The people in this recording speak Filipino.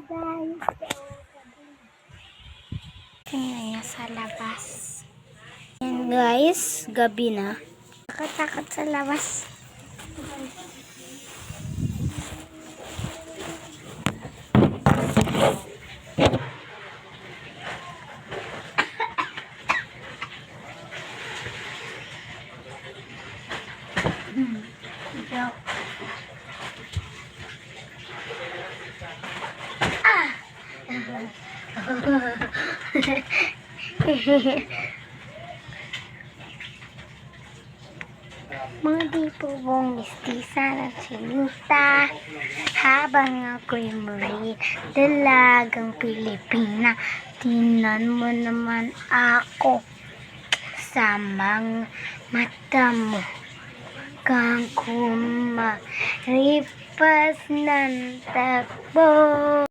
guys. Tingnan niya sa labas. Yan guys, gabi na. Takot sa labas. Mga di po buong mistisa ng sinita habang ako'y muli dalagang Pilipina. Tingnan mo naman ako sa mga mata mo kang kumaripas ng takbo.